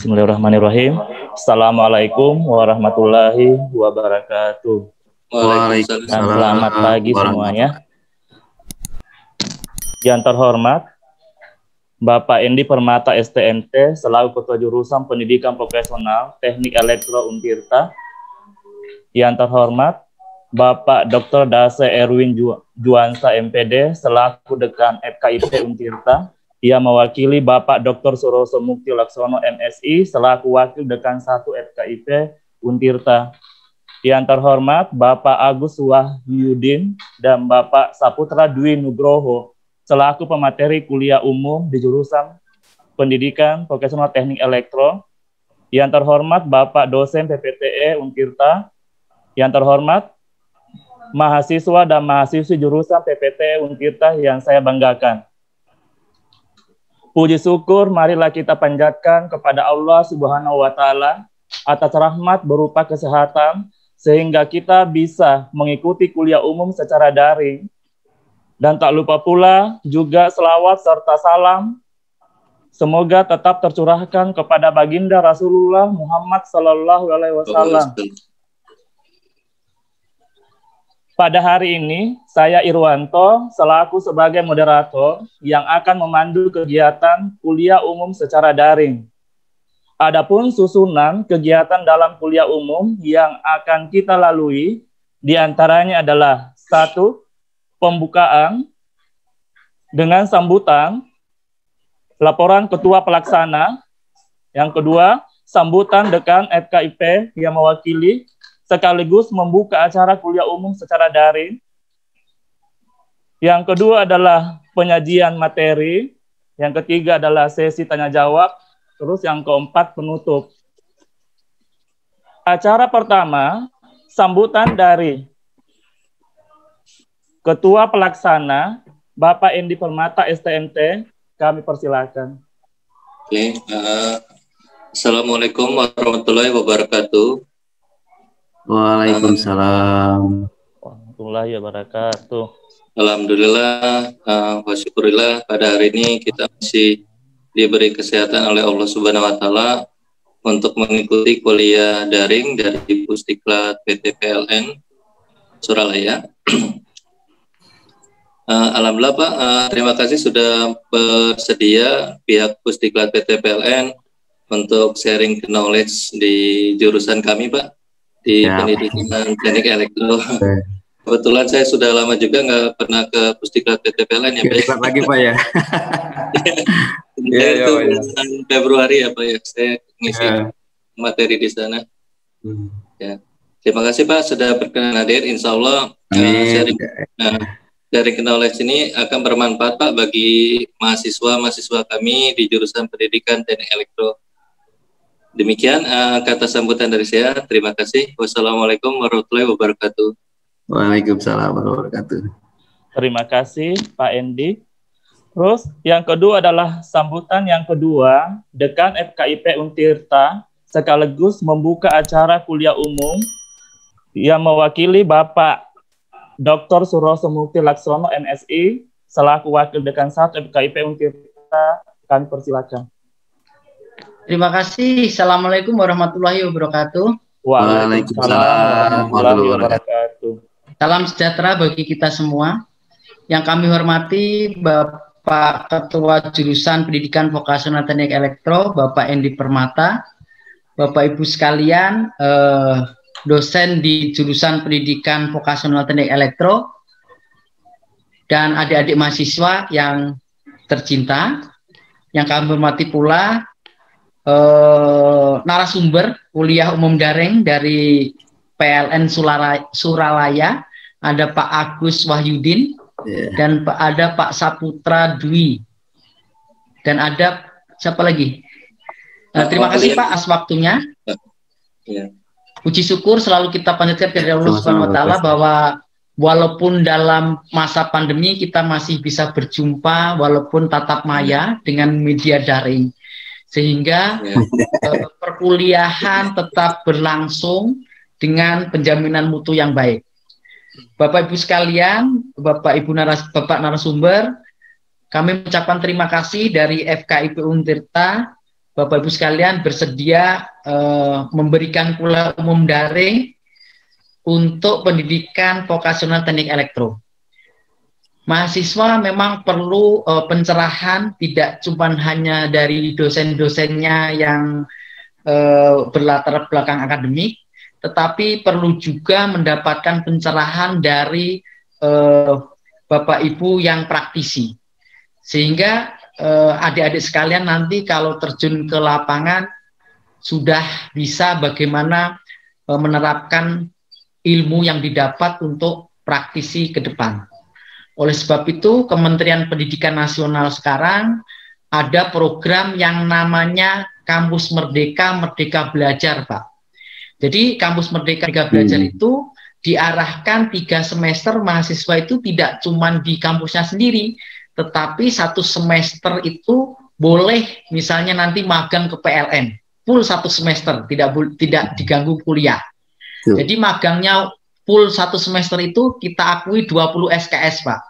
Bismillahirrahmanirrahim. Assalamualaikum warahmatullahi wabarakatuh. Waalaikumsalam. Dan selamat pagi semuanya. Yang terhormat Bapak Endi Permata STMT selaku Ketua Jurusan Pendidikan Vokasional Teknik Elektro Untirta. Yang terhormat Bapak Dr. Dase Erwin Juansa MPD selaku Dekan FKIP Untirta. Ia mewakili Bapak Dr. Suroso Mukti Laksono MSI selaku Wakil Dekan 1 FKIP Untirta. Yang terhormat Bapak Agus Wahyudin dan Bapak Saputra Dwi Nugroho selaku pemateri kuliah umum di jurusan Pendidikan Vokasional Teknik Elektro. Yang terhormat Bapak dosen PPTE Untirta. Yang terhormat mahasiswa dan mahasiswi jurusan PPTE Untirta yang saya banggakan. Puji syukur marilah kita panjatkan kepada Allah Subhanahu wa taala atas rahmat berupa kesehatan sehingga kita bisa mengikuti kuliah umum secara daring. Dan tak lupa pula juga selawat serta salam semoga tetap tercurahkan kepada baginda Rasulullah Muhammad Sallallahu Alaihi Wasallam. Pada hari ini, saya Irwanto selaku sebagai moderator yang akan memandu kegiatan kuliah umum secara daring. Adapun susunan kegiatan dalam kuliah umum yang akan kita lalui diantaranya adalah 1. Pembukaan dengan sambutan, laporan ketua pelaksana. Yang kedua, sambutan dekan FKIP yang mewakili sekaligus membuka acara kuliah umum secara daring. Yang kedua adalah penyajian materi. Yang ketiga adalah sesi tanya jawab. Terus yang keempat penutup. Acara pertama, sambutan dari Ketua Pelaksana, Bapak Endi Permata STMT, kami persilakan. Oke, Assalamualaikum warahmatullahi wabarakatuh. Waalaikumsalam warahmatullahi wabarakatuh. Alhamdulillah, wa syukurillah pada hari ini kita masih diberi kesehatan oleh Allah Subhanahu wa taala untuk mengikuti kuliah daring dari Pusdiklat PT PLN Suralaya. Alhamdulillah Pak, terima kasih sudah bersedia pihak Pusdiklat PT PLN untuk sharing knowledge di jurusan kami Pak, di Pendidikan Teknik Elektro. Kebetulan saya sudah lama juga nggak pernah ke Pusdiklat PT PLN ya Pak. Kita lagi Pak ya. Itu bulan Februari ya Pak ya, saya ngisi materi di sana. Ya. Terima kasih Pak sudah berkenan hadir. Insya Allah dari knowledge ini akan bermanfaat Pak bagi mahasiswa kami di jurusan Pendidikan Teknik Elektro. Demikian kata sambutan dari saya. Terima kasih. Wassalamualaikum warahmatullahi wabarakatuh. Waalaikumsalam warahmatullahi wabarakatuh. Terima kasih Pak Endi. Terus yang kedua adalah sambutan yang kedua, Dekan FKIP Untirta sekaligus membuka acara kuliah umum yang mewakili Bapak Dr. Suroso Mukti Laksono MSI selaku Wakil Dekan 1 FKIP Untirta, kami persilakan. Terima kasih. Assalamualaikum warahmatullahi wabarakatuh. Waalaikumsalam warahmatullahi wabarakatuh. Salam sejahtera bagi kita semua. Yang kami hormati Bapak Ketua Jurusan Pendidikan Vokasional Teknik Elektro, Bapak Endi Permata, Bapak Ibu sekalian, dosen di jurusan Pendidikan Vokasional Teknik Elektro, dan adik-adik mahasiswa yang tercinta, yang kami hormati pula narasumber kuliah umum daring dari PLN Suralaya, ada Pak Agus Wahyudin, dan ada Pak Saputra Dwi, dan ada siapa lagi? Terima kasih Pak atas waktunya. Puji syukur selalu kita panjatkan kepada Allah Subhanahu wa taala bahwa walaupun dalam masa pandemi kita masih bisa berjumpa walaupun tatap maya dengan media daring, sehingga perkuliahan tetap berlangsung dengan penjaminan mutu yang baik. Bapak Ibu sekalian, Bapak narasumber, kami mengucapkan terima kasih dari FKIP Untirta Bapak Ibu sekalian bersedia memberikan kuliah umum daring untuk pendidikan vokasional teknik elektro. Mahasiswa memang perlu pencerahan, tidak cuma hanya dari dosen-dosennya yang berlatar belakang akademik, tetapi perlu juga mendapatkan pencerahan dari Bapak Ibu yang praktisi. Sehingga adik-adik sekalian nanti kalau terjun ke lapangan sudah bisa bagaimana menerapkan ilmu yang didapat untuk praktisi ke depan. Oleh sebab itu, Kementerian Pendidikan Nasional sekarang ada program yang namanya Kampus Merdeka, Merdeka Belajar, Pak. Jadi Kampus Merdeka, Merdeka Belajar itu diarahkan 3 semester mahasiswa itu tidak cuma di kampusnya sendiri, tetapi 1 semester itu boleh misalnya nanti magang ke PLN, full 1 semester, tidak diganggu kuliah. Jadi magangnya full 1 semester itu kita akui 20 SKS, Pak.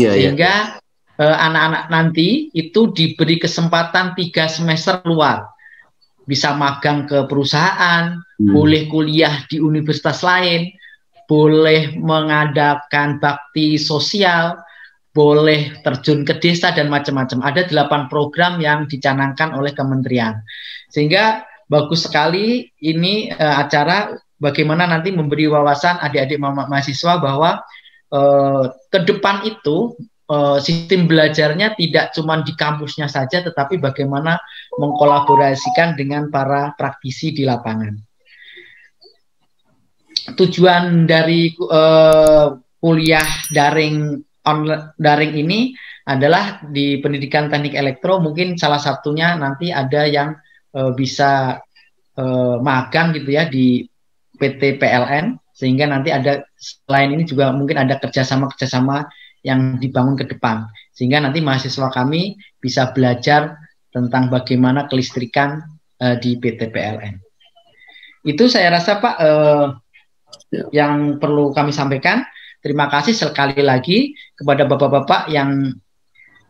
Sehingga anak-anak nanti itu diberi kesempatan 3 semester keluar. Bisa magang ke perusahaan, boleh kuliah di universitas lain, boleh mengadakan bakti sosial, boleh terjun ke desa dan macam-macam. Ada 8 program yang dicanangkan oleh kementerian. Sehingga bagus sekali ini acara bagaimana nanti memberi wawasan adik-adik mahasiswa bahwa ke depan itu sistem belajarnya tidak cuma di kampusnya saja, tetapi bagaimana mengkolaborasikan dengan para praktisi di lapangan. Tujuan dari kuliah daring ini adalah di pendidikan teknik elektro, mungkin salah satunya nanti ada yang bisa magang gitu ya di PT PLN, sehingga nanti ada selain ini juga mungkin ada kerjasama yang dibangun ke depan, sehingga nanti mahasiswa kami bisa belajar tentang bagaimana kelistrikan di PT PLN. Itu saya rasa Pak yang perlu kami sampaikan. Terima kasih sekali lagi kepada bapak-bapak yang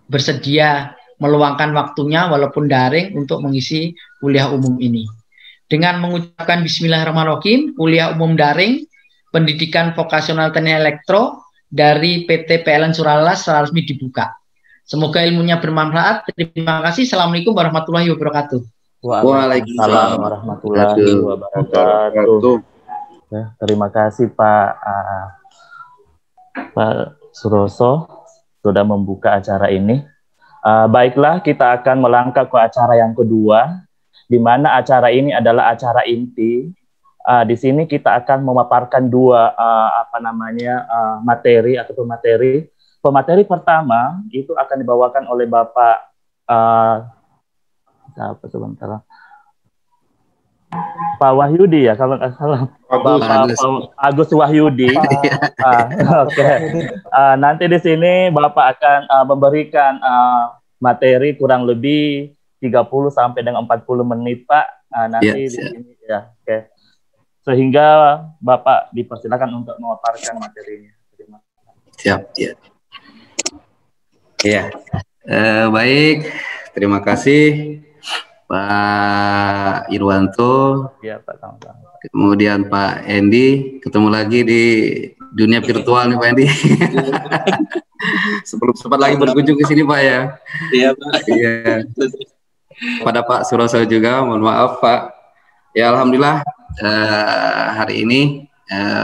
bersedia meluangkan waktunya walaupun daring untuk mengisi kuliah umum ini. Dengan mengucapkan bismillahirrahmanirrahim, kuliah umum daring pendidikan vokasional teknik elektro dari PT PLN Suralaya secara resmi dibuka. Semoga ilmunya bermanfaat. Terima kasih. Assalamualaikum warahmatullahi wabarakatuh. Waalaikumsalam warahmatullahi wabarakatuh. Ya, terima kasih Pak Suroso sudah membuka acara ini. Baiklah, kita akan melangkah ke acara yang kedua, di mana acara ini adalah acara inti. Di sini kita akan memaparkan 2 materi atau pemateri. Pemateri pertama itu akan dibawakan oleh Bapak Pak Wahyudi ya, kalau nggak salah. Bapak Agus Wahyudi. Oke. Nanti di sini Bapak akan memberikan materi kurang lebih 30 sampai dengan 40 menit, Pak. Nanti di sini ya. Oke. Sehingga Bapak dipersilakan untuk memaparkan materinya. Terima kasih. Siap, ya. Ya. Baik, terima kasih Pak Irwanto. Iya, Pak. Sama-sama. Kemudian Pak Endi, ketemu lagi di dunia virtual nih Pak Endi. Sebelum sempat lagi berkunjung ke sini Pak ya. Iya Pak. Iya. Pada Pak Suroso juga, mohon maaf Pak. Ya alhamdulillah hari ini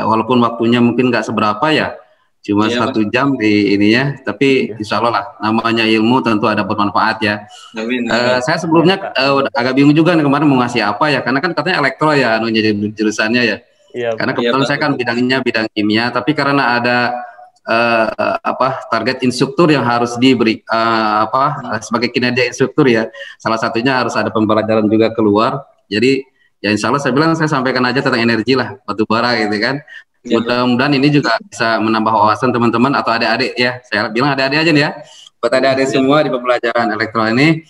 walaupun waktunya mungkin nggak seberapa ya, cuma 1 jam di ininya, tapi insya Allah lah, namanya ilmu tentu ada bermanfaat ya. Amin. Saya sebelumnya agak bingung juga nih kemarin mau ngasih apa ya, karena kan katanya elektro ya jurusannya ya. Iya, karena kebetulan saya kan bidangnya bidang kimia, tapi karena ada target instruktur yang harus diberi sebagai kinerja instruktur ya, salah satunya harus ada pembelajaran juga keluar. Jadi ya insya Allah saya bilang saya sampaikan aja tentang energi lah, batu bara gitu kan. Mudah-mudahan ini juga bisa menambah wawasan teman-teman atau adik-adik ya. Saya bilang adik-adik aja nih ya. Buat adik-adik semua di pembelajaran elektro ini,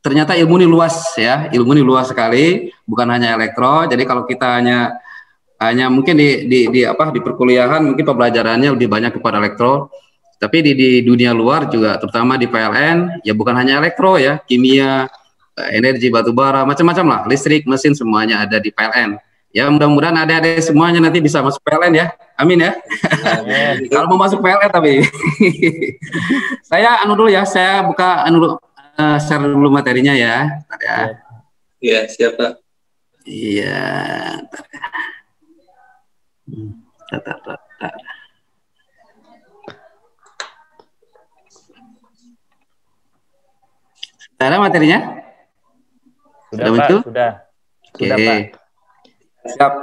ternyata ilmu ini luas ya. Ilmu ini luas sekali, bukan hanya elektro. Jadi kalau kita hanya mungkin di perkuliahan mungkin pembelajarannya lebih banyak kepada elektro. Tapi di dunia luar juga, terutama di PLN ya bukan hanya elektro ya, kimia, energi batu bara, macam-macam lah, listrik, mesin, semuanya ada di PLN. Ya mudah-mudahan adik-adik semuanya nanti bisa masuk PLN ya, amin ya. Kalau mau masuk PLN tapi saya anu dulu ya, saya buka anu share dulu materinya ya. Iya, siap Pak. Iya. Ada materinya? Sudah Pak, sudah. Sudah Pak. Siap.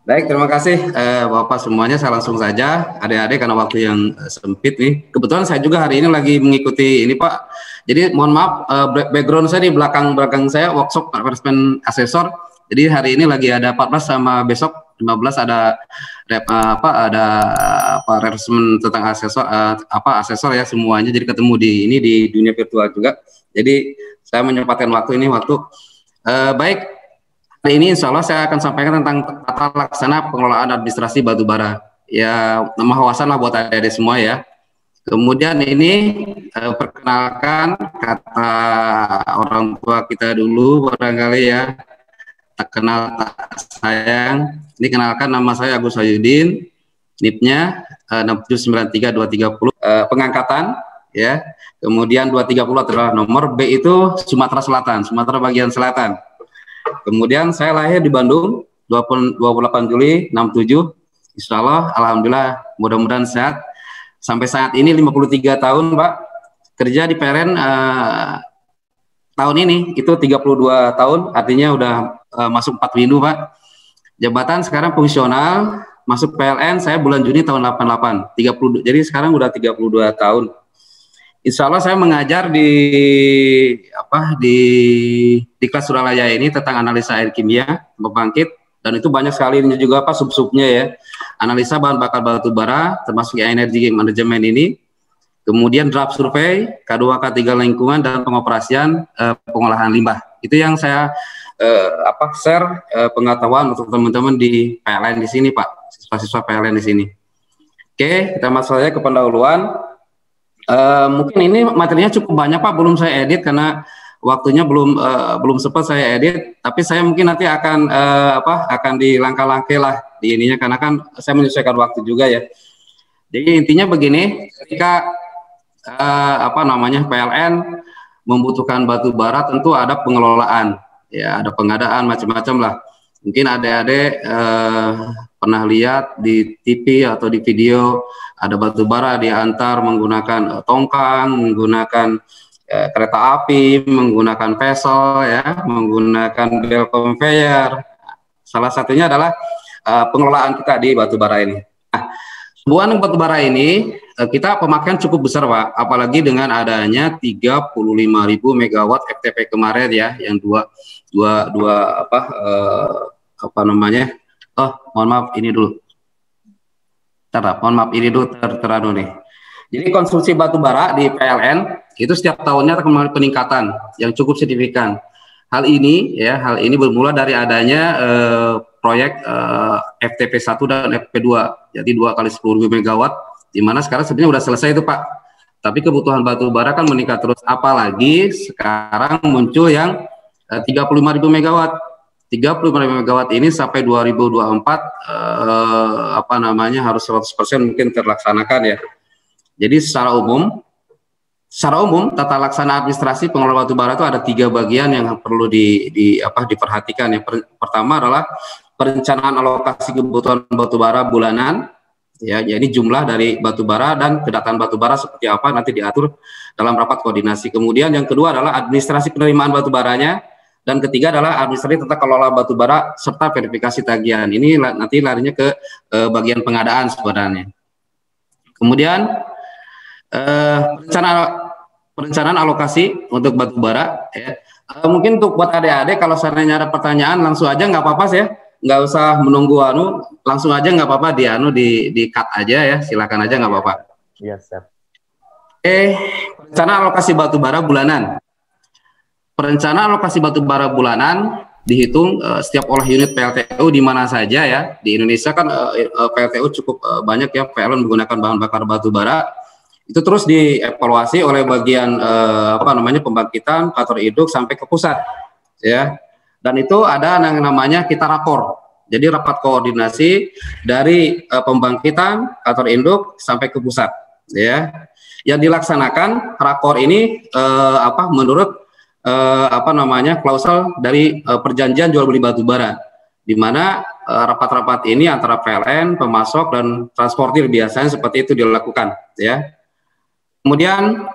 Baik, terima kasih Bapak semuanya. Saya langsung saja, adik-adik karena waktu yang sempit nih. Kebetulan saya juga hari ini lagi mengikuti ini Pak. Jadi mohon maaf, background saya di belakang saya workshop management asesor. Jadi hari ini lagi ada 14 sama besok 15 ada assessment tentang asesor ya semuanya. Jadi ketemu di dunia virtual juga. Jadi saya menyempatkan waktu ini baik. Hari ini insya Allah saya akan sampaikan tentang tata laksana pengelolaan administrasi batubara. Ya, nama wawasan lah buat adik-adik semua ya. Kemudian ini perkenalkan kata orang tua kita dulu barangkali ya. Tak kenal tak sayang. Ini kenalkan nama saya Agus Wahyudin. NIP-nya 6793230. Pengangkatan ya. Kemudian 230 adalah nomor, B itu Sumatera Selatan, Sumatera bagian selatan. Kemudian saya lahir di Bandung 28 Juli 67. Insya Allah, alhamdulillah, mudah-mudahan sehat. Sampai saat ini 53 tahun, Pak. Kerja di PLN tahun ini itu 32 tahun, artinya udah masuk 4 windu, Pak. Jabatan sekarang fungsional, masuk PLN saya bulan Juni tahun 88. 30, jadi sekarang udah 32 tahun. Insya Allah saya mengajar di kelas Suralaya ini tentang analisa air kimia pembangkit, dan itu banyak sekali ini juga sub-subnya ya, analisa bahan bakar batu bara termasuk energi manajemen ini, kemudian draft survei, K2 K3 lingkungan dan pengoperasian pengolahan limbah. Itu yang saya share pengetahuan untuk teman-teman di PLN di sini Pak, siswa-siswa PLN di sini. Oke, kita masuk saja ke pendahuluan. Mungkin ini materinya cukup banyak Pak, belum saya edit karena waktunya belum sempat saya edit, tapi saya mungkin nanti akan dilangkah-langkah lah di ininya karena kan saya menyesuaikan waktu juga ya. Jadi intinya begini, ketika PLN membutuhkan batu bara tentu ada pengelolaan ya, ada pengadaan macam-macam lah. Mungkin adik-adik pernah lihat di TV atau di video ada batu bara diantar menggunakan tongkang, menggunakan kereta api, menggunakan vessel ya, menggunakan bel conveyor. Salah satunya adalah pengelolaan kita di batu bara ini. Nah, sebuah batu bara ini kita pemakaian cukup besar Pak, apalagi dengan adanya 35.000 megawatt FTP kemarin ya, yang mohon maaf ini dulu. Teranu nih. Jadi konsumsi batu bara di PLN itu setiap tahunnya mengalami peningkatan yang cukup signifikan. Hal ini bermula dari adanya proyek FTP 1 dan FTP 2, jadi 2 kali 10.000 megawatt, di mana sekarang sebenarnya sudah selesai itu Pak. Tapi kebutuhan batu bara kan meningkat terus, apalagi sekarang muncul yang 35.000 megawatt. 35 megawatt ini sampai 2024 harus 100% mungkin terlaksanakan ya. Jadi secara umum tata laksana administrasi pengelola batu bara itu ada 3 bagian yang perlu diperhatikan. Yang pertama adalah perencanaan alokasi kebutuhan batu bara bulanan ya, jadi jumlah dari batu bara dan kedatangan batu bara seperti apa nanti diatur dalam rapat koordinasi. Kemudian yang kedua adalah administrasi penerimaan batu baranya. Dan ketiga adalah administrasi tata kelola batu bara serta verifikasi tagihan. Ini nanti larinya ke bagian pengadaan sebenarnya. Kemudian perencanaan alokasi untuk batu bara. Ya. Mungkin untuk buat adik-adik kalau seandainya ada pertanyaan langsung aja nggak apa-apa ya, nggak usah menunggu langsung aja nggak apa-apa di cut aja ya, silakan aja nggak apa-apa. Iya, siap. Perencanaan alokasi batu bara bulanan. Perencanaan alokasi batu bara bulanan dihitung setiap olah unit PLTU di mana saja ya. Di Indonesia kan PLTU cukup banyak ya, PLN menggunakan bahan bakar batu bara. Itu terus dievaluasi oleh bagian pembangkitan kantor induk sampai ke pusat, ya. Dan itu ada yang namanya kita rakor. Jadi rapat koordinasi dari pembangkitan kantor induk sampai ke pusat, ya. Yang dilaksanakan rakor ini menurut klausel dari perjanjian jual beli batu bara, di mana rapat-rapat ini antara PLN, pemasok dan transportir biasanya seperti itu dilakukan, ya. Kemudian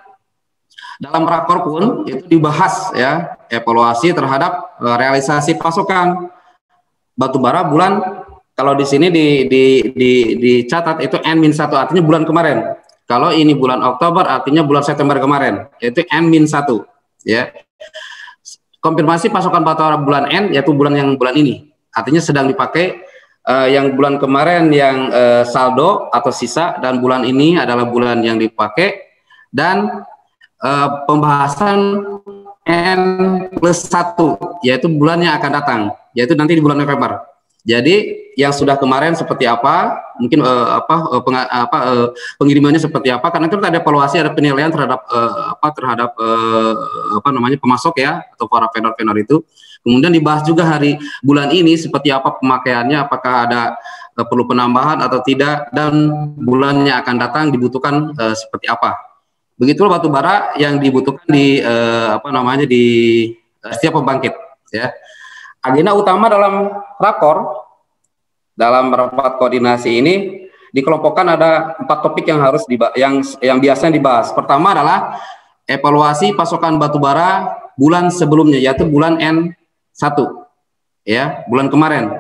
dalam rakor pun itu dibahas, ya, evaluasi terhadap realisasi pasokan batu bara bulan, kalau di sini dicatat itu N-1 artinya bulan kemarin. Kalau ini bulan Oktober artinya bulan September kemarin, yaitu N-1, ya. Konfirmasi pasokan batu bara bulan N yaitu bulan ini, artinya sedang dipakai. Yang bulan kemarin yang saldo atau sisa, dan bulan ini adalah bulan yang dipakai. Dan pembahasan N+1 yaitu bulan yang akan datang, yaitu nanti di bulan November. Jadi yang sudah kemarin seperti apa, mungkin pengirimannya seperti apa, karena itu ada evaluasi, ada penilaian terhadap pemasok, ya, atau para vendor-vendor itu. Kemudian dibahas juga hari bulan ini seperti apa pemakaiannya, apakah ada perlu penambahan atau tidak, dan bulannya akan datang dibutuhkan seperti apa. Begitulah batu bara yang dibutuhkan di setiap pembangkit, ya. Agenda utama dalam rakor, dalam rapat koordinasi ini dikelompokkan ada 4 topik yang harus yang biasanya dibahas. Pertama adalah evaluasi pasokan batu bara bulan sebelumnya, yaitu bulan N1, ya, bulan kemarin.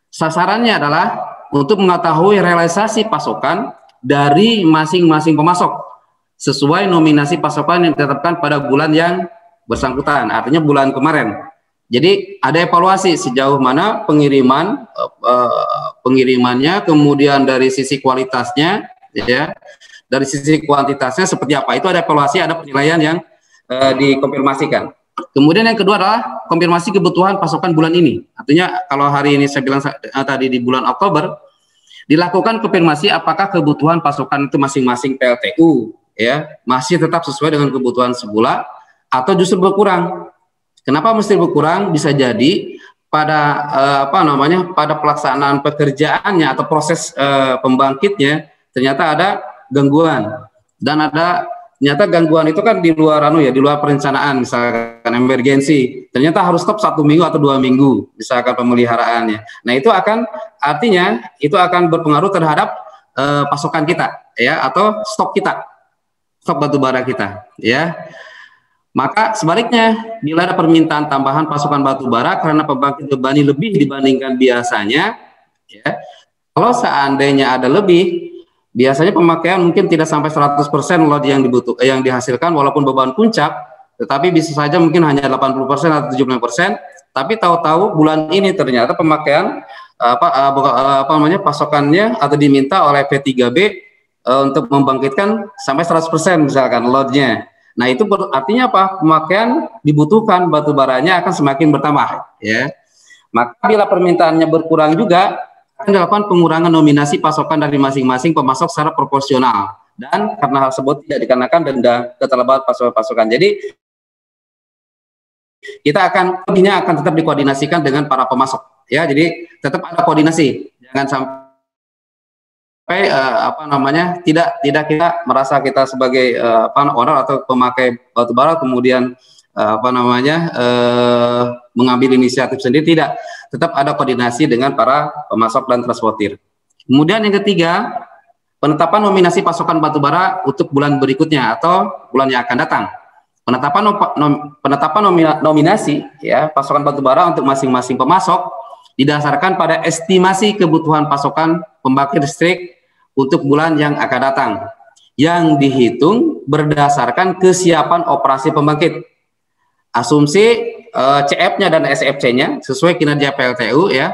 Sasarannya adalah untuk mengetahui realisasi pasokan dari masing-masing pemasok sesuai nominasi pasokan yang ditetapkan pada bulan yang bersangkutan, artinya bulan kemarin. Jadi ada evaluasi sejauh mana pengirimannya, kemudian dari sisi kualitasnya, ya, dari sisi kuantitasnya seperti apa. Itu ada evaluasi, ada penilaian yang dikonfirmasikan. Kemudian yang kedua adalah konfirmasi kebutuhan pasokan bulan ini. Artinya kalau hari ini saya bilang tadi di bulan Oktober, dilakukan konfirmasi apakah kebutuhan pasokan itu masing-masing PLTU, ya, masih tetap sesuai dengan kebutuhan semula atau justru berkurang. Kenapa mesti berkurang? Bisa jadi pada pada pelaksanaan pekerjaannya atau proses pembangkitnya ternyata ada gangguan, dan ternyata gangguan itu kan di luar di luar perencanaan, misalkan emergensi, ternyata harus stop 1 minggu atau 2 minggu misalkan pemeliharaannya. Nah, itu artinya akan berpengaruh terhadap pasokan kita, ya, atau stok batu bara kita, ya. Maka sebaliknya, bila ada permintaan tambahan pasokan batu bara karena pembangkit bebani lebih dibandingkan biasanya, ya, kalau seandainya ada lebih, biasanya pemakaian mungkin tidak sampai 100% load yang dihasilkan walaupun beban puncak, tetapi bisa saja mungkin hanya 80% atau 70%, tapi tahu-tahu bulan ini ternyata pemakaian pasokannya atau diminta oleh P3B untuk membangkitkan sampai 100% misalkan loadnya. Nah, itu artinya apa? Pemakaian dibutuhkan batu baranya akan semakin bertambah, ya. Maka bila permintaannya berkurang juga akan dilakukan pengurangan nominasi pasokan dari masing-masing pemasok secara proporsional, dan karena hal tersebut tidak dikenakan denda keterlambatan pasokan. Jadi kita akan tetap dikoordinasikan dengan para pemasok, ya. Jadi tetap ada koordinasi, jangan sampai tidak kita merasa kita sebagai owner atau pemakai batu bara kemudian mengambil inisiatif sendiri. Tidak, tetap ada koordinasi dengan para pemasok dan transportir. Kemudian yang ketiga, penetapan nominasi pasokan batu bara untuk bulan berikutnya atau bulan yang akan datang. Penetapan nominasi, ya, pasokan batu bara untuk masing-masing pemasok didasarkan pada estimasi kebutuhan pasokan pembangkit listrik untuk bulan yang akan datang, yang dihitung berdasarkan kesiapan operasi pembangkit. Asumsi CF-nya dan SFC-nya sesuai kinerja PLTU, ya.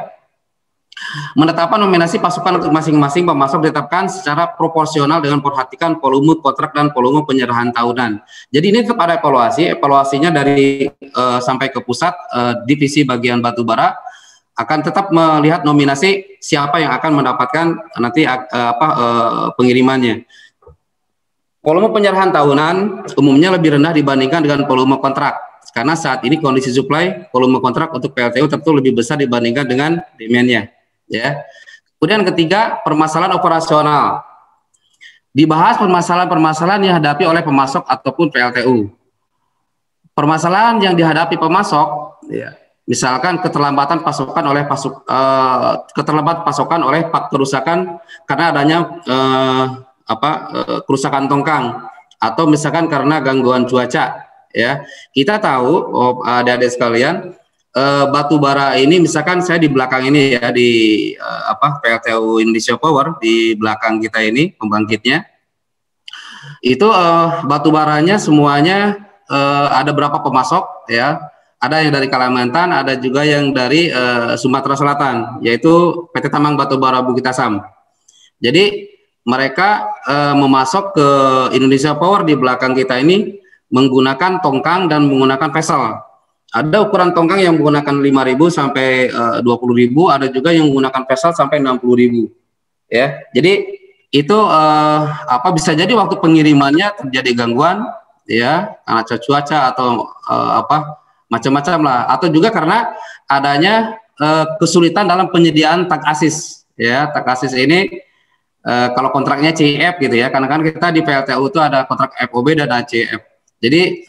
Menetapkan nominasi pasokan untuk masing-masing pemasok ditetapkan secara proporsional dengan perhatikan volume kontrak dan volume penyerahan tahunan. Jadi ini tetap ada evaluasinya dari sampai ke pusat, divisi bagian batu bara akan tetap melihat nominasi siapa yang akan mendapatkan nanti pengirimannya. Volume penyerahan tahunan umumnya lebih rendah dibandingkan dengan volume kontrak. Karena saat ini kondisi supply volume kontrak untuk PLTU tentu lebih besar dibandingkan dengan demand-nya. Ya. Kemudian ketiga, permasalahan operasional. Dibahas permasalahan-permasalahan yang dihadapi oleh pemasok ataupun PLTU. Permasalahan yang dihadapi pemasok, ya, misalkan keterlambatan pasokan oleh kerusakan karena adanya kerusakan tongkang, atau misalkan karena gangguan cuaca. Ya, kita tahu, adik-adik sekalian, batu bara ini, misalkan saya di belakang ini ya, di PLTU Indonesia Power, di belakang kita ini pembangkitnya, itu batu baranya semuanya ada berapa pemasok ya, ada yang dari Kalimantan, ada juga yang dari Sumatera Selatan, yaitu PT Tambang Batubara Bukit Asam. Jadi mereka memasok ke Indonesia Power di belakang kita ini menggunakan tongkang dan menggunakan vessel. Ada ukuran tongkang yang menggunakan 5.000 sampai 20.000, ada juga yang menggunakan vessel sampai 60.000. Ya, jadi itu bisa jadi waktu pengirimannya terjadi gangguan, ya, karena cuaca atau macam-macam lah, atau juga karena adanya kesulitan dalam penyediaan tag asis. Ya, tag asis ini kalau kontraknya CIF gitu ya, karena kan kita di PLTU itu ada kontrak FOB dan ACF. Jadi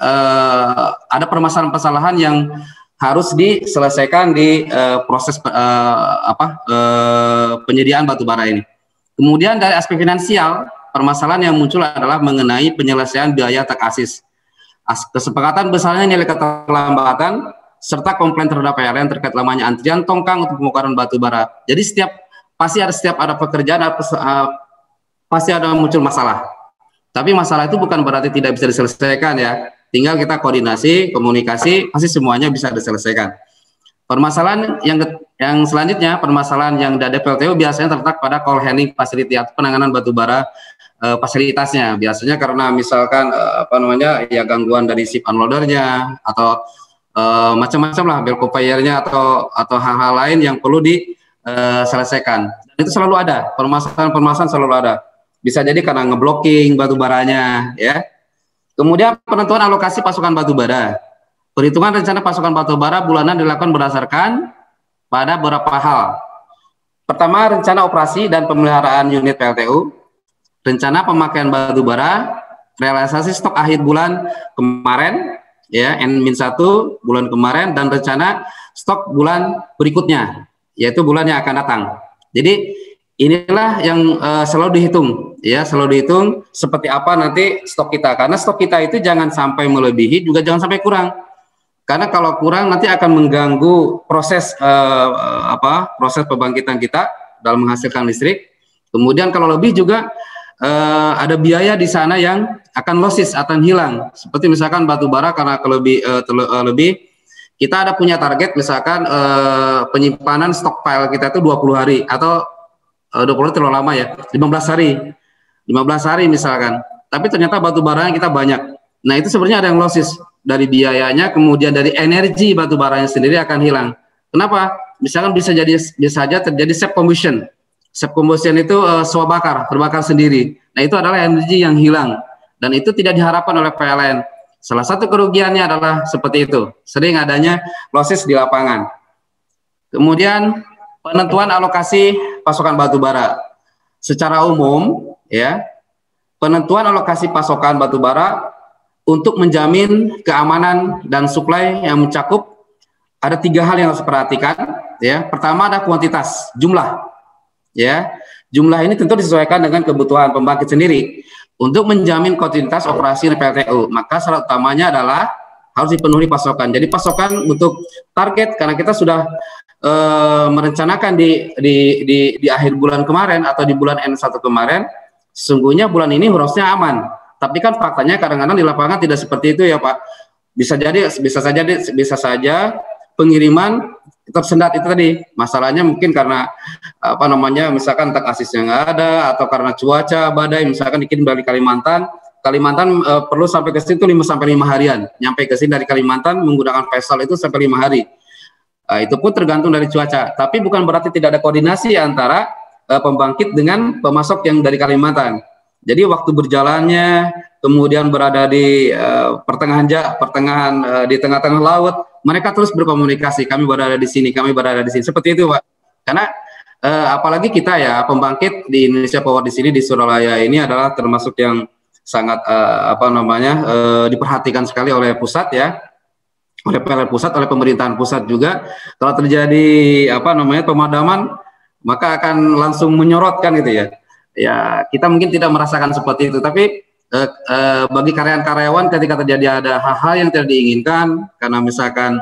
ada permasalahan-permasalahan yang harus diselesaikan di proses penyediaan batubara ini. Kemudian dari aspek finansial, permasalahan yang muncul adalah mengenai penyelesaian biaya tag asis, kesepakatan besarnya nilai keterlambatan, serta komplain terhadap PLN terkait lamanya antrian tongkang untuk pembongkaran batubara. Jadi pasti ada pekerjaan, pasti ada muncul masalah. Tapi masalah itu bukan berarti tidak bisa diselesaikan ya. Tinggal kita koordinasi, komunikasi, pasti semuanya bisa diselesaikan. Permasalahan yang selanjutnya, permasalahan yang dari PLTU biasanya terletak pada call handling facility atau penanganan batubara fasilitasnya. Biasanya karena misalkan ya gangguan dari ship unloadernya atau macam-macam lah, belt conveyor-nya atau hal-hal lain yang perlu diselesaikan. Itu selalu ada, permasalahan selalu ada. Bisa jadi karena ngeblocking batubaranya, ya. Kemudian penentuan alokasi pasokan batubara. Perhitungan rencana pasokan batubara bulanan dilakukan berdasarkan pada beberapa hal. Pertama, rencana operasi dan pemeliharaan unit PLTU, rencana pemakaian batubara, realisasi stok akhir bulan kemarin, ya, N-1 bulan kemarin, dan rencana stok bulan berikutnya, yaitu bulan yang akan datang. Jadi inilah yang selalu dihitung, ya, selalu dihitung seperti apa nanti stok kita. Karena stok kita itu jangan sampai melebihi, juga jangan sampai kurang. Karena kalau kurang nanti akan mengganggu proses proses pembangkitan kita dalam menghasilkan listrik. Kemudian kalau lebih juga ada biaya di sana yang akan losses, akan hilang. Seperti misalkan batubara karena lebih kita ada punya target, misalkan penyimpanan stockpile kita itu 20 hari atau 20 terlalu lama ya, 15 hari misalkan, tapi ternyata batu baranya kita banyak. Nah itu sebenarnya ada yang losses dari biayanya, kemudian dari energi batu baranya sendiri akan hilang. Kenapa? Misalkan bisa saja terjadi self combustion. Self combustion itu terbakar sendiri. Nah itu adalah energi yang hilang, dan itu tidak diharapkan oleh PLN. Salah satu kerugiannya adalah seperti itu, sering adanya losses di lapangan. Kemudian penentuan alokasi pasokan batubara. Secara umum, ya, penentuan alokasi pasokan batubara untuk menjamin keamanan dan suplai yang mencakup ada 3 hal yang harus diperhatikan. Ya, pertama ada kuantitas, jumlah. Ya, jumlah ini tentu disesuaikan dengan kebutuhan pembangkit sendiri. Untuk menjamin kontinuitas operasi PLTU, maka syarat utamanya adalah harus dipenuhi pasokan. Jadi pasokan untuk target, karena kita sudah merencanakan di akhir bulan kemarin atau di bulan N1 kemarin, sesungguhnya bulan ini harusnya aman. Tapi kan faktanya kadang-kadang di lapangan tidak seperti itu ya Pak. Bisa saja pengiriman tersendat, itu tadi masalahnya mungkin karena misalkan tag asisnya nggak ada, atau karena cuaca badai, misalkan dikirim dari Kalimantan perlu sampai ke sini itu 5 sampai 5 harian, nyampe ke sini dari Kalimantan menggunakan vessel itu sampai 5 hari. Itu pun tergantung dari cuaca, tapi bukan berarti tidak ada koordinasi antara pembangkit dengan pemasok yang dari Kalimantan. Jadi waktu berjalannya, kemudian berada di pertengahan di tengah-tengah laut, mereka terus berkomunikasi. Kami berada di sini, kami berada di sini. Seperti itu, Pak. Karena apalagi kita ya, pembangkit di Indonesia Power di sini di Suralaya ini adalah termasuk yang sangat diperhatikan sekali oleh pusat ya, oleh PLN pusat, oleh pemerintahan pusat juga. Kalau terjadi pemadaman, maka akan langsung menyorotkan gitu ya. Ya, kita mungkin tidak merasakan seperti itu, tapi bagi karyawan ketika terjadi ada hal-hal yang tidak diinginkan, karena misalkan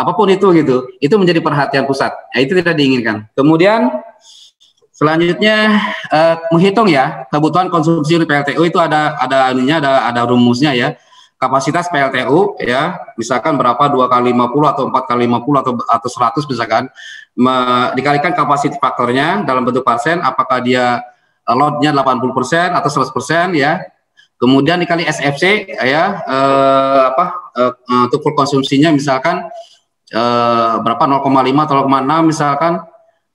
apapun itu gitu, itu menjadi perhatian pusat. Ya, itu tidak diinginkan. Kemudian selanjutnya menghitung ya kebutuhan konsumsi PLTU itu ada rumusnya ya. Kapasitas PLTU ya, misalkan berapa 2 kali 50 atau 4 kali 50 atau 100 misalkan, dikalikan kapasitas faktornya dalam bentuk persen, apakah dia loadnya 80% atau 100% ya, kemudian dikali SFC ya, untuk full konsumsinya misalkan berapa 0,5 atau 0,6 misalkan,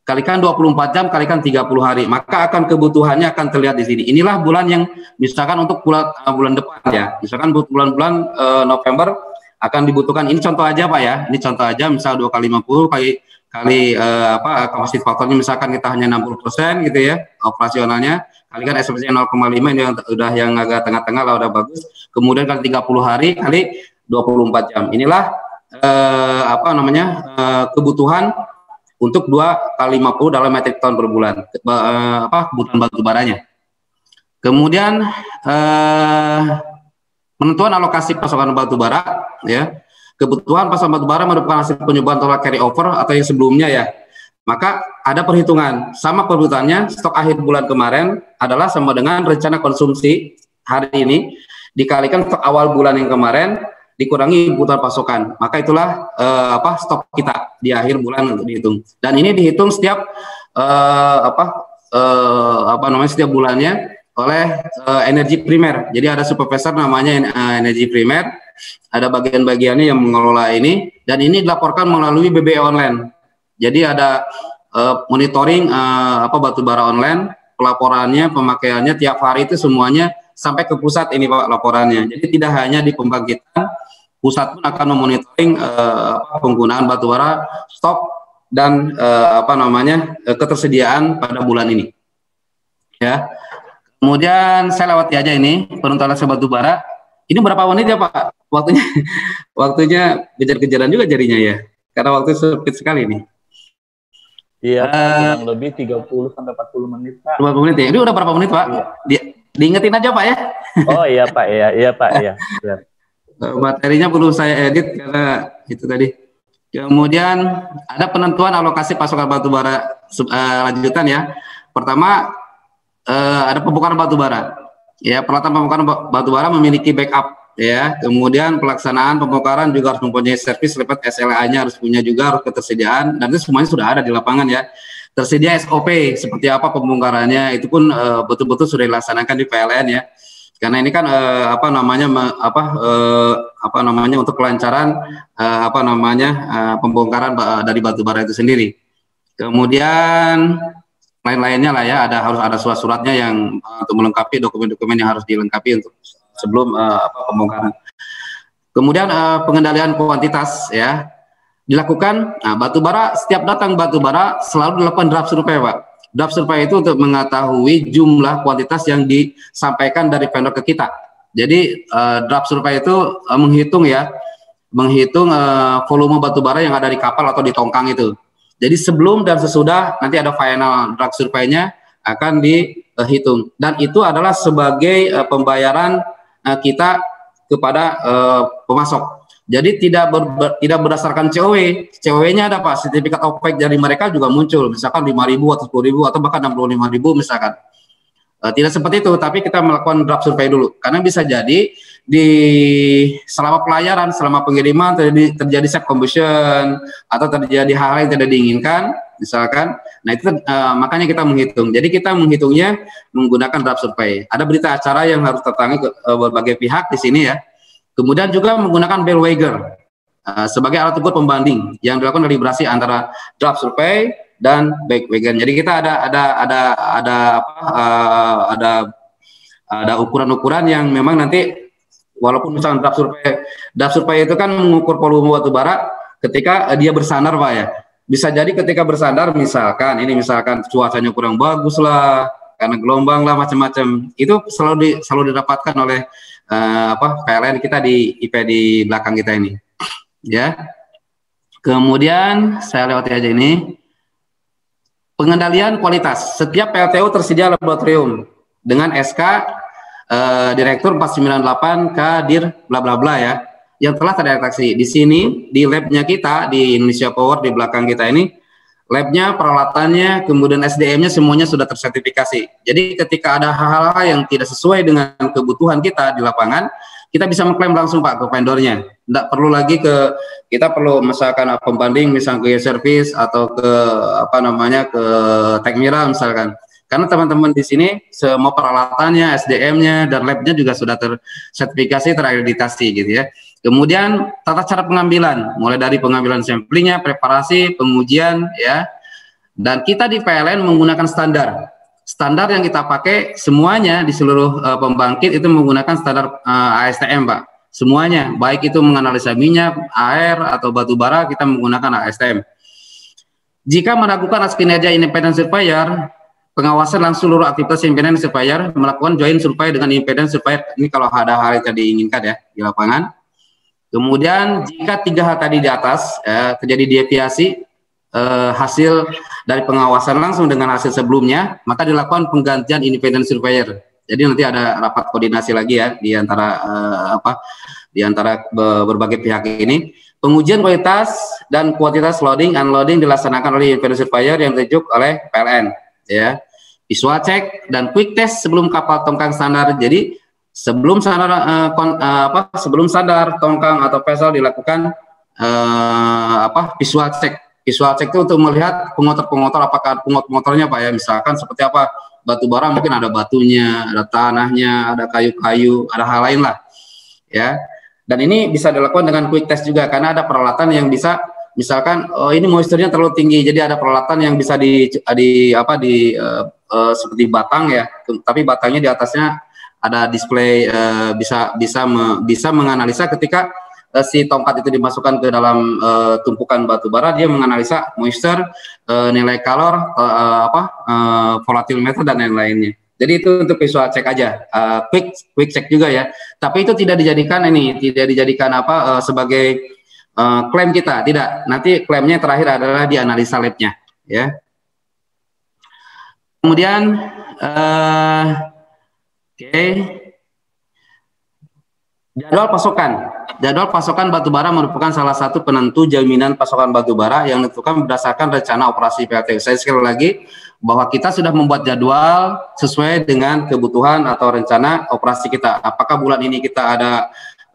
kalikan 24 jam, kalikan 30 hari, maka akan kebutuhannya akan terlihat di sini. Inilah bulan yang misalkan untuk bulan depan ya, misalkan bulan-bulan November akan dibutuhkan. Ini contoh aja Pak ya, ini contoh aja, misal 2 kali 50 kali kapasitas faktornya misalkan kita hanya 60% gitu ya operasionalnya, kalikan SFC 0,5, ini udah yang agak tengah-tengah lah, udah bagus. Kemudian kali 30 hari kali 24 jam. Inilah kebutuhan untuk 2 kali 50 dalam metrik ton per bulan, kebutuhan batu baranya. Kemudian penentuan alokasi pasokan batu bara ya. Kebutuhan pasokan batu bara merupakan hasil penyumbang total carry over atau yang sebelumnya ya. Maka ada perhitungan, sama perhitungannya stok akhir bulan kemarin adalah sama dengan rencana konsumsi hari ini dikalikan stok awal bulan yang kemarin dikurangi kebutuhan pasokan, maka itulah stok kita di akhir bulan untuk dihitung. Dan ini dihitung setiap setiap bulannya oleh energi primer. Jadi ada supervisor namanya energi primer, ada bagian-bagiannya yang mengelola ini, dan ini dilaporkan melalui BBE online. Jadi ada monitoring batu bara online, pelaporannya, pemakaiannya tiap hari itu semuanya sampai ke pusat ini Pak laporannya. Jadi tidak hanya di pembangkitan, pusat pun akan memonitoring penggunaan batu bara, stok dan ketersediaan pada bulan ini. Ya. Kemudian saya lewati aja ini penentuan batu bara. Ini berapa menit ya Pak? Waktunya kejar-kejaran juga jadinya ya. Karena waktu sempit sekali nih. Iya, kurang lebih 30 sampai 40 menit Pak. 40 menit ya. Ini udah berapa menit Pak? Iya. Diingetin aja Pak ya. Oh iya Pak, iya Pak, iya. Materinya perlu saya edit karena itu tadi. Kemudian ada penentuan alokasi pasokan batu bara lanjutan ya. Pertama ada pembongkaran batu bara. Ya, peralatan pembongkaran batu bara memiliki backup ya. Kemudian pelaksanaan pembongkaran juga harus mempunyai servis lewat SLA-nya, harus punya juga, harus ketersediaan, dan itu semuanya sudah ada di lapangan ya. Tersedia SOP seperti apa pembongkarannya, itu pun betul-betul sudah dilaksanakan di PLN ya. Karena ini kan untuk kelancaran pembongkaran dari batu bara itu sendiri. Kemudian lain-lainnya lah ya, harus ada surat-suratnya yang untuk melengkapi dokumen-dokumen yang harus dilengkapi untuk sebelum pembongkaran. Kemudian pengendalian kuantitas ya dilakukan. Batu bara, setiap datang batu bara selalu dilakukan draft survei Pak. Draft survei itu untuk mengetahui jumlah kuantitas yang disampaikan dari vendor ke kita. Jadi draft survei itu menghitung volume batu bara yang ada di kapal atau di tongkang itu. Jadi sebelum dan sesudah nanti ada final draft survei-nya akan dihitung, dan itu adalah sebagai pembayaran kita kepada pemasok. Jadi tidak berdasarkan COW. COW-nya ada Pak, sertifikat OPEC dari mereka juga muncul, misalkan 5.000 atau 10.000 atau bahkan 65.000 misalkan. Tidak seperti itu, tapi kita melakukan draft survei dulu, karena bisa jadi selama pelayaran, selama pengiriman terjadi self combustion atau terjadi hal-hal yang tidak diinginkan, misalkan. Nah itu makanya kita menghitung. Jadi kita menghitungnya menggunakan draft survei. Ada berita acara yang harus tertangi ke berbagai pihak di sini ya. Kemudian juga menggunakan Bellwegger sebagai alat ukur pembanding yang dilakukan kalibrasi antara draft survey dan Bellwegger. Jadi kita ada ada ukuran-ukuran yang memang nanti walaupun misalnya draft survei itu kan mengukur volume batu bara ketika dia bersandar Pak ya. Bisa jadi ketika bersandar misalkan cuacanya kurang bagus lah, karena gelombang lah macam-macam. Itu selalu didapatkan oleh PLN kita di IP di belakang kita ini. Ya. Kemudian saya lewati aja ini. Pengendalian kualitas. Setiap PLTU tersedia laboratorium dengan SK Direktur 498 Kadir bla bla bla ya, yang telah terdeteksi. Di sini di labnya kita di Indonesia Power di belakang kita ini, labnya, peralatannya, kemudian SDM-nya semuanya sudah tersertifikasi. Jadi ketika ada hal-hal yang tidak sesuai dengan kebutuhan kita di lapangan, kita bisa mengklaim langsung Pak ke vendornya. Tidak perlu lagi kita perlu misalkan pembanding misalkan ke service atau ke ke Tekmira misalkan. Karena teman-teman di sini semua peralatannya, SDM-nya dan lab-nya juga sudah tersertifikasi, terakreditasi gitu ya. Kemudian tata cara pengambilan, mulai dari pengambilan samplingnya, preparasi, pengujian ya. Dan kita di PLN menggunakan standar. Standar yang kita pakai semuanya di seluruh pembangkit itu menggunakan standar ASTM Pak. Semuanya, baik itu menganalisa minyak, air atau batu bara, kita menggunakan ASTM. Jika meragukan kinerja independent surveyor, pengawasan langsung seluruh aktivitas independent surveyor melakukan joint survey dengan independent surveyor. Ini kalau ada hal yang diinginkan ya di lapangan. Kemudian jika 3 hal tadi di atas terjadi deviasi hasil dari pengawasan langsung dengan hasil sebelumnya, maka dilakukan penggantian independent surveyor. Jadi nanti ada rapat koordinasi lagi ya di antara berbagai pihak ini. Pengujian kualitas dan kuantitas loading unloading dilaksanakan oleh independent surveyor yang ditunjuk oleh PLN ya. Visual check dan quick test sebelum kapal tongkang standar. Jadi sebelum standar tongkang atau vessel dilakukan visual check. Visual check itu untuk melihat pengotor-pengotor, apakah pengotor-pengotornya Pak ya, misalkan seperti apa, batu bara mungkin ada batunya, ada tanahnya, ada kayu-kayu, ada hal lain lah ya. Dan ini bisa dilakukan dengan quick test juga karena ada peralatan yang bisa misalkan ini moisturnya terlalu tinggi, jadi ada peralatan yang bisa seperti batang ya, tapi batangnya di atasnya ada display bisa menganalisa ketika si tongkat itu dimasukkan ke dalam tumpukan batu bara, dia menganalisa moisture, nilai kalor, volatilometer dan lain-lainnya. Jadi itu untuk visual check aja, quick check juga ya. Tapi itu tidak dijadikan sebagai klaim kita, tidak. Nanti klaimnya terakhir adalah di analisa labnya, ya. Kemudian, Jadwal pasokan batu bara merupakan salah satu penentu jaminan pasokan batu bara yang ditentukan berdasarkan rencana operasi PLTU. Saya sekali lagi bahwa kita sudah membuat jadwal sesuai dengan kebutuhan atau rencana operasi kita. Apakah bulan ini kita ada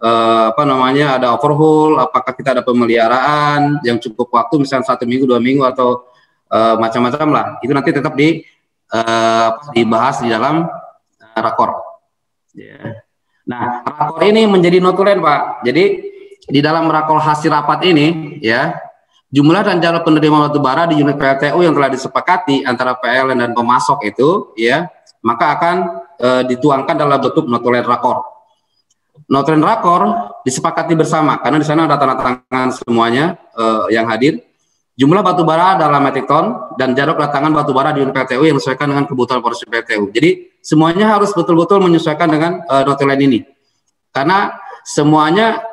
ada overhaul, apakah kita ada pemeliharaan yang cukup waktu, misalnya 1 minggu, 2 minggu atau macam-macam lah. Itu nanti tetap dibahas di dalam rakor. Yeah. Nah, rakor ini menjadi notulen Pak. Jadi di dalam rakor hasil rapat ini ya, jumlah dan jadwal penerima batu bara di unit PLTU yang telah disepakati antara PLN dan pemasok itu ya, maka akan dituangkan dalam bentuk notulen rakor. Notulen rakor disepakati bersama karena di sana ada tanda tangan semuanya yang hadir. Jumlah batu bara dalam metrik ton dan jadwal kedatangan batu bara di unit PLTU yang disesuaikan dengan kebutuhan proses PLTU. Jadi semuanya harus betul-betul menyesuaikan dengan notulen ini. Karena semuanya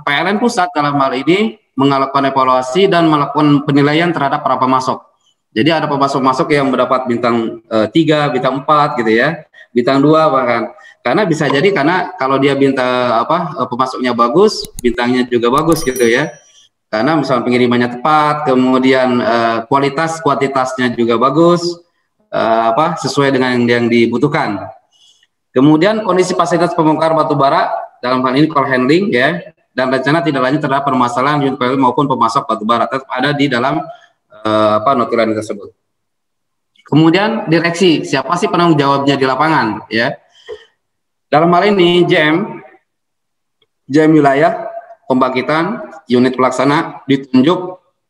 PLN pusat dalam hal ini melakukan evaluasi dan melakukan penilaian terhadap para pemasok. Jadi ada pemasok-pemasok yang mendapat bintang 3, bintang 4 gitu ya, bintang 2 bahkan. Karena bisa jadi karena kalau dia bintang pemasoknya bagus, bintangnya juga bagus gitu ya. Karena misalnya pengirimannya tepat, kemudian kuantitasnya juga bagus, sesuai dengan yang dibutuhkan. Kemudian kondisi fasilitas pembongkar batu bara dalam hal ini call handling ya, dan rencana tidak lanjut terhadap permasalahan unit PLTU maupun pemasok batu bara tetap ada di dalam notulen tersebut. Kemudian direksi, siapa sih penanggung jawabnya di lapangan ya? Dalam hal ini JM wilayah pembangkitan unit pelaksana ditunjuk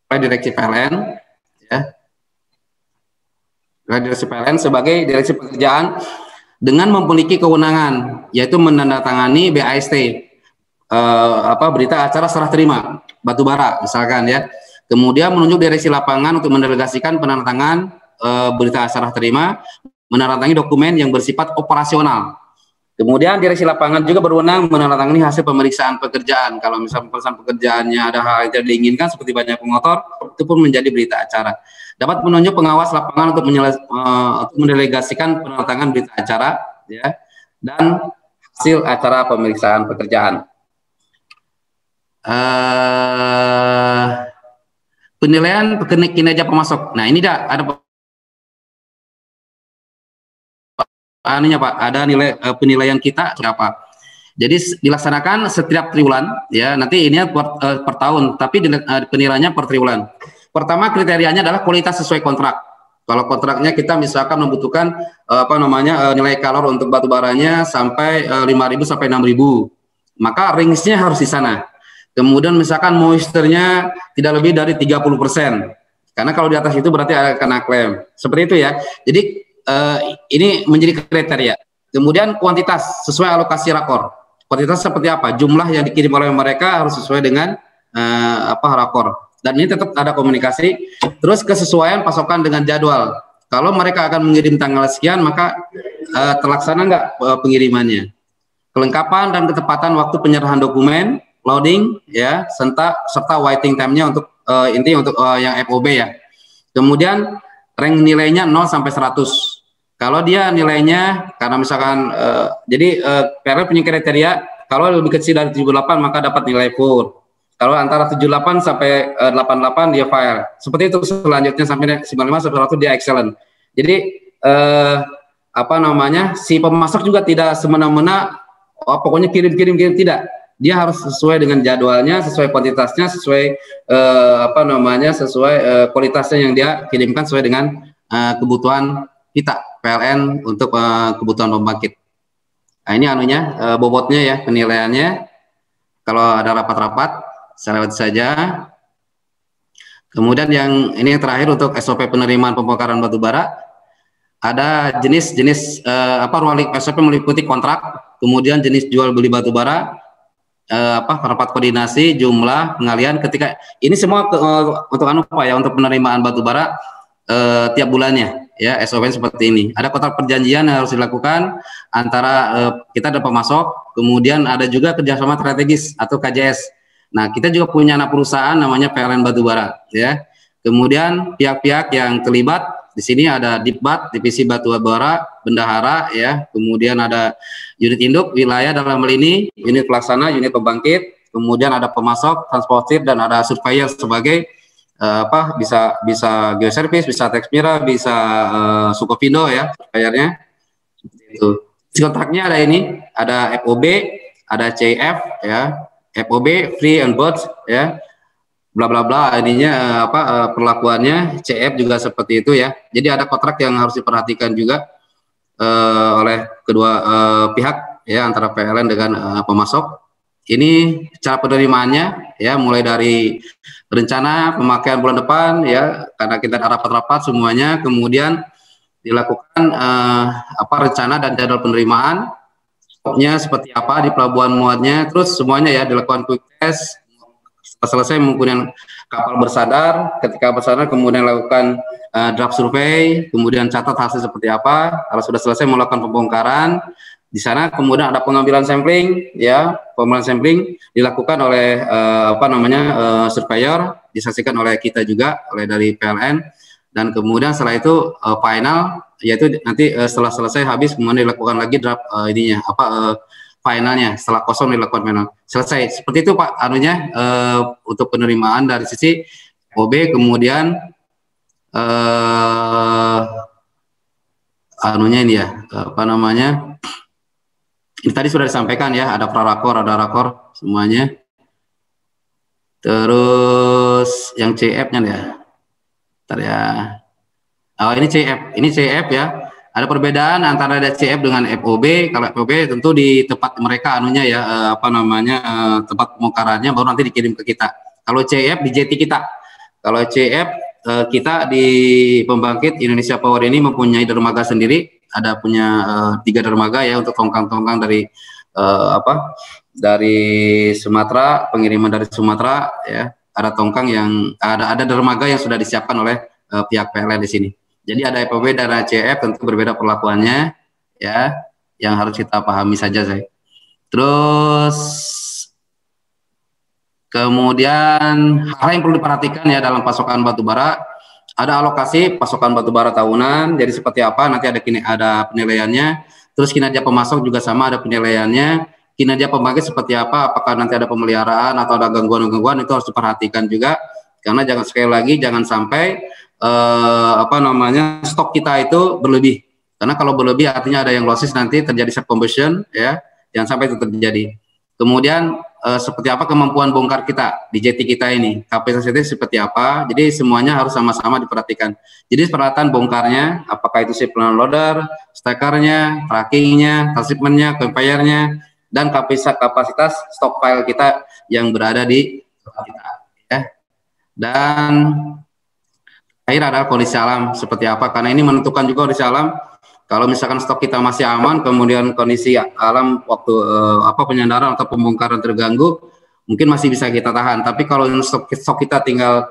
oleh direksi PLN ya. Direksi PLN sebagai direksi pekerjaan dengan memiliki kewenangan yaitu menandatangani BAST, berita acara serah terima batubara misalkan ya. Kemudian menunjuk direksi lapangan untuk mendelegasikan penandatangan berita acara serah terima, menandatangani dokumen yang bersifat operasional. Kemudian direksi lapangan juga berwenang menandatangani hasil pemeriksaan pekerjaan. Kalau misalnya pemeriksaan pekerjaannya ada hal yang tidak diinginkan seperti banyak pengotor, itu pun menjadi berita acara. Dapat menunjuk pengawas lapangan untuk mendelegasikan penandatangan berita acara, ya, dan hasil acara pemeriksaan pekerjaan. Penilaian kinerja pemasok. Nah, ini ada Pak, ada nilai penilaian kita berapa. Jadi dilaksanakan setiap triwulan, ya. Nanti ini per tahun, tapi penilaiannya per triwulan. Pertama, kriterianya adalah kualitas sesuai kontrak. Kalau kontraknya kita misalkan membutuhkan nilai kalor untuk batu baranya sampai 5.000 sampai 6.000, maka range-nya harus di sana. Kemudian misalkan moisture-nya tidak lebih dari 30%, karena kalau di atas itu berarti akan kena klaim. Seperti itu ya. Jadi ini menjadi kriteria. Kemudian kuantitas sesuai alokasi rakor. Kuantitas seperti apa? Jumlah yang dikirim oleh mereka harus sesuai dengan rakor. Dan ini tetap ada komunikasi. Terus kesesuaian pasokan dengan jadwal. Kalau mereka akan mengirim tanggal sekian, maka terlaksana nggak pengirimannya. Kelengkapan dan ketepatan waktu penyerahan dokumen, loading, ya, serta waiting time-nya untuk intinya untuk yang FOB ya. Kemudian rank nilainya 0 sampai 100. Kalau dia nilainya, karena misalkan, PLN punya kriteria, kalau lebih kecil dari 78 maka dapat nilai full. Kalau antara 78 sampai 88 dia fire. Seperti itu selanjutnya sampai 95 sampai 100 dia excellent. Jadi si pemasok juga tidak semena-mena pokoknya kirim tidak. Dia harus sesuai dengan jadwalnya, sesuai kuantitasnya, sesuai sesuai kualitasnya yang dia kirimkan sesuai dengan kebutuhan kita PLN untuk kebutuhan pembangkit. Nah, ini bobotnya ya, penilaiannya. Kalau ada rapat-rapat saya lewat saja. Kemudian yang terakhir untuk SOP penerimaan pembongkaran batu bara, ada jenis-jenis SOP meliputi kontrak, kemudian jenis jual beli batu bara, rapat koordinasi, jumlah, pengalian. Ketika ini semua untuk penerimaan batu bara tiap bulannya, ya, SOP seperti ini. Ada kontrak perjanjian yang harus dilakukan antara kita dan pemasok, kemudian ada juga kerjasama strategis atau KJS. Nah, kita juga punya anak perusahaan namanya PLN Batubara, ya. Kemudian pihak-pihak yang terlibat di sini ada Dipbat, Divisi Batu Bara, Bendahara, ya. Kemudian ada unit induk wilayah dalam hal ini, unit pelaksana, unit pembangkit, kemudian ada pemasok, transportir, dan ada surveyor sebagai bisa geoservice, bisa Texmira, bisa Sukovindo, ya, surveyornya. Itu. Kontraknya ada FOB, ada CF, ya. FOB free on board, ya, bla bla bla, perlakuannya. CF juga seperti itu, ya. Jadi ada kontrak yang harus diperhatikan juga oleh kedua pihak, ya, antara PLN dengan pemasok. Ini cara penerimaannya, ya, mulai dari rencana pemakaian bulan depan, ya, karena kita ada rapat-rapat semuanya. Kemudian dilakukan rencana dan jadwal penerimaan, stoknya seperti apa di pelabuhan muatnya, terus semuanya, ya, dilakukan quick test. Selesai menggunakan kapal bersandar, ketika bersandar kemudian lakukan draft survei, kemudian catat hasil seperti apa. Kalau sudah selesai melakukan pembongkaran, di sana kemudian ada pengambilan sampling, ya, pengambilan sampling dilakukan oleh surveyor, disaksikan oleh kita juga, oleh dari PLN, dan kemudian setelah itu final, yaitu nanti setelah selesai habis kemudian dilakukan lagi draft finalnya, setelah kosong dilakukan final. Selesai. Seperti itu Pak untuk penerimaan dari sisi OB. Kemudian ini tadi sudah disampaikan, ya, ada prarakor, ada rakor semuanya. Terus yang CF-nya, ya. Bentar, ya. Oh, ini CF, ya. Ada perbedaan antara CF dengan FOB. Kalau FOB tentu di tempat mereka tempat pembongkarannya baru nanti dikirim ke kita. Kalau CF di JT kita. Kalau CF kita di pembangkit Indonesia Power ini mempunyai dermaga sendiri, ada punya 3 dermaga ya untuk tongkang-tongkang dari dari Sumatera, pengiriman dari Sumatera ya. Ada tongkang yang ada dermaga yang sudah disiapkan oleh pihak PLN di sini. Jadi ada FOB dan ACF tentu berbeda perlakuannya ya, yang harus kita pahami saja saya. Terus kemudian hal yang perlu diperhatikan ya dalam pasokan batubara, ada alokasi pasokan batubara tahunan, jadi seperti apa nanti ada penilaiannya. Terus kinerja pemasok juga sama, ada penilaiannya. Kinerja pembangkit seperti apa, apakah nanti ada pemeliharaan atau ada gangguan-gangguan, itu harus diperhatikan juga, karena jangan sekali lagi jangan sampai stok kita itu berlebih, karena kalau berlebih artinya ada yang losses, nanti terjadi subcombustion ya, jangan sampai itu terjadi. Kemudian seperti apa kemampuan bongkar kita di jeti kita ini, kapasitasnya seperti apa, jadi semuanya harus sama-sama diperhatikan. Jadi peralatan bongkarnya, apakah itu ship loader, stackernya, trackingnya, transshipmentnya, conveyornya, dan kapasitas stockpile kita yang berada di kita ya. Dan akhir adalah kondisi alam seperti apa, karena ini menentukan juga kondisi alam. Kalau misalkan stok kita masih aman, kemudian kondisi alam waktu penyandaran atau pembongkaran terganggu, mungkin masih bisa kita tahan. Tapi kalau stok kita tinggal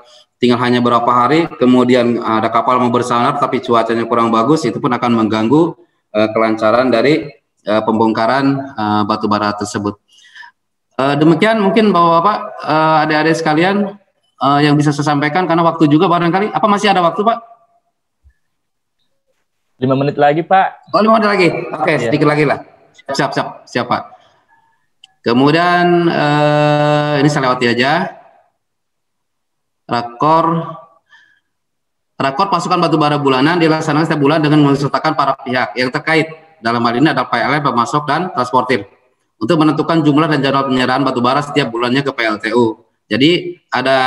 hanya berapa hari, kemudian ada kapal mau bersandar tapi cuacanya kurang bagus, itu pun akan mengganggu kelancaran dari pembongkaran batu bara tersebut. Demikian mungkin Bapak-bapak, adik-adik sekalian yang bisa saya sampaikan, karena waktu juga barangkali. Apa masih ada waktu, Pak? 5 menit lagi, Pak. Oh, 5 menit lagi. Oke, sedikit lagi lah. Siap, Pak. Kemudian ini saya lewati aja. Rakor pasukan batubara bulanan dilaksanakan setiap bulan dengan mensertakan para pihak yang terkait. Dalam hal ini ada PLN, pemasok, dan transportir untuk menentukan jumlah dan jadwal penyerahan batubara setiap bulannya ke PLTU. Jadi ada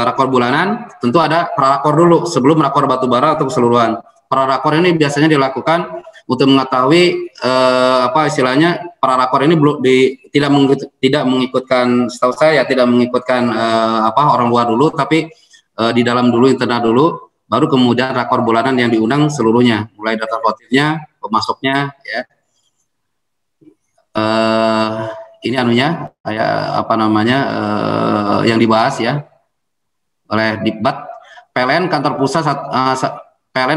rakor bulanan, tentu ada prarakor dulu sebelum rakor batubara atau keseluruhan. Prarakor ini biasanya dilakukan untuk mengetahui prarakor ini tidak mengikutkan, setahu saya tidak mengikutkan orang luar dulu, tapi di dalam dulu, internal dulu, baru kemudian rakor bulanan yang diundang seluruhnya, mulai data transportirnya, pemasoknya ya. Ini anunya yang dibahas ya oleh Dikbat. PLN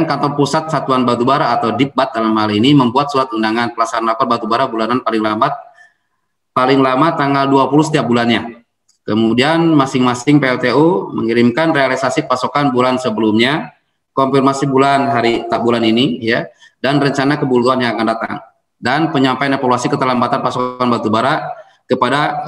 Kantor Pusat Satuan Batubara atau Dikbat dalam hal ini membuat surat undangan pelaksanaan rakor batubara bulanan paling lama tanggal 20 setiap bulannya. Kemudian masing-masing PLTU mengirimkan realisasi pasokan bulan sebelumnya, konfirmasi bulan ini ya, dan rencana kebutuhan yang akan datang, dan penyampaian evaluasi keterlambatan pasokan batubara kepada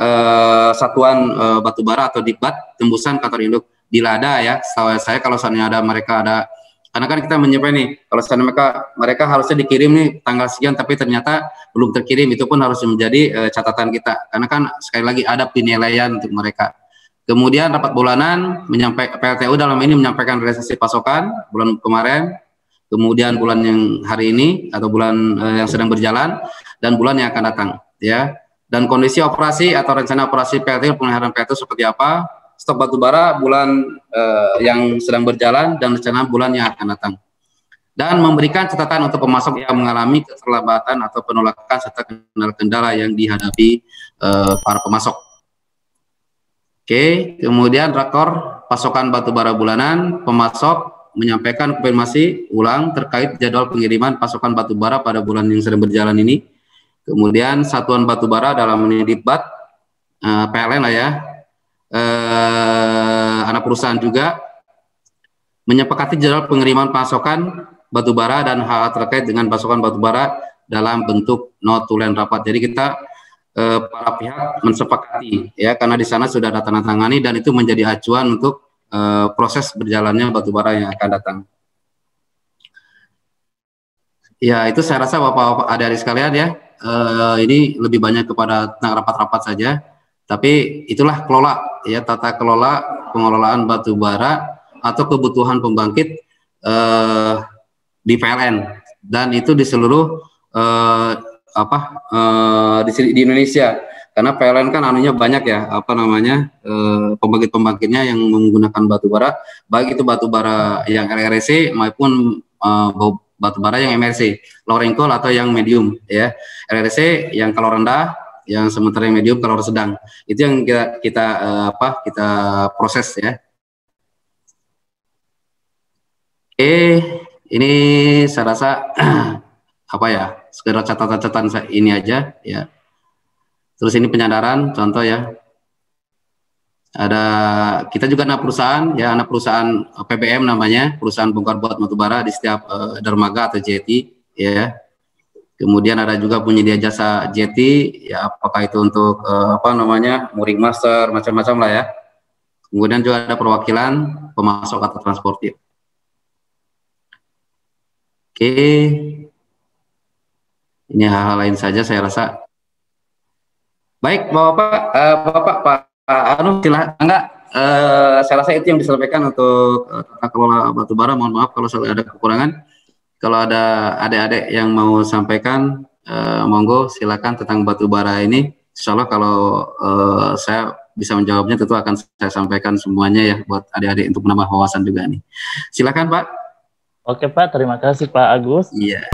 Satuan Batubara atau Dikbat tembusan kantor induk di Lada ya. Setahu saya kalau seandainya mereka ada, karena kan kita menyampaikan nih, kalau seandainya mereka harusnya dikirim nih tanggal sekian tapi ternyata belum terkirim, itu pun harus menjadi catatan kita, karena kan sekali lagi ada penilaian untuk mereka. Kemudian rapat bulanan PLTU dalam ini menyampaikan realisasi pasokan bulan kemarin, kemudian bulan yang hari ini atau bulan yang sedang berjalan, dan bulan yang akan datang ya. Dan kondisi operasi atau rencana operasi PLTU, pemeliharaan PLTU seperti apa, stok batubara bulan yang sedang berjalan, dan rencana bulan yang akan datang. Dan memberikan catatan untuk pemasok yang mengalami keterlambatan atau penolakan serta kendala-kendala yang dihadapi para pemasok. Oke, kemudian rakor pasokan batubara bulanan, pemasok menyampaikan konfirmasi ulang terkait jadwal pengiriman pasokan batubara pada bulan yang sedang berjalan ini. Kemudian Satuan Batubara dalam ini Dikbat, PLN lah ya, anak perusahaan juga menyepakati jadwal pengiriman pasokan batubara dan hal terkait dengan pasokan batubara dalam bentuk notulen rapat. Jadi kita para pihak mensepakati ya, karena di sana sudah ada tanda tangani, dan itu menjadi acuan untuk proses berjalannya batubara yang akan datang. Ya, itu saya rasa Bapak adik-adik sekalian ya, ini lebih banyak kepada rapat-rapat saja, tapi itulah tata kelola pengelolaan batubara atau kebutuhan pembangkit di PLN, dan itu di seluruh di Indonesia, karena PLN kan anunya banyak ya, pembangkit-pembangkitnya yang menggunakan batubara, baik itu batubara yang LREC maupun batu bara yang MRC, low wrinkle atau yang medium ya. RRC yang kalau rendah, yang sementara yang medium kalau sedang. Itu yang kita proses ya. Oke, ini saya rasa apa ya, sekedar catatan-catatan ini aja ya. Terus ini penyadaran contoh ya. Ada kita juga anak perusahaan ya, anak perusahaan PBM namanya, perusahaan bongkar bot batubara di setiap dermaga atau jetty ya. Kemudian ada juga penyedia jasa jetty ya, apakah itu untuk mooring master macam-macam lah ya. Kemudian juga ada perwakilan pemasok atau transportir. Oke, ini hal-hal lain saja saya rasa. Baik, Bapak Pak Anu, silahkan. Saya rasa itu yang disampaikan untuk tata kelola batubara. Mohon maaf kalau ada kekurangan. Kalau ada adik-adik yang mau sampaikan, monggo silakan tentang batubara ini. Insya Allah kalau saya bisa menjawabnya tentu akan saya sampaikan semuanya ya buat adik-adik untuk menambah wawasan juga nih. Silakan Pak. Oke Pak, terima kasih Pak Agus. Iya.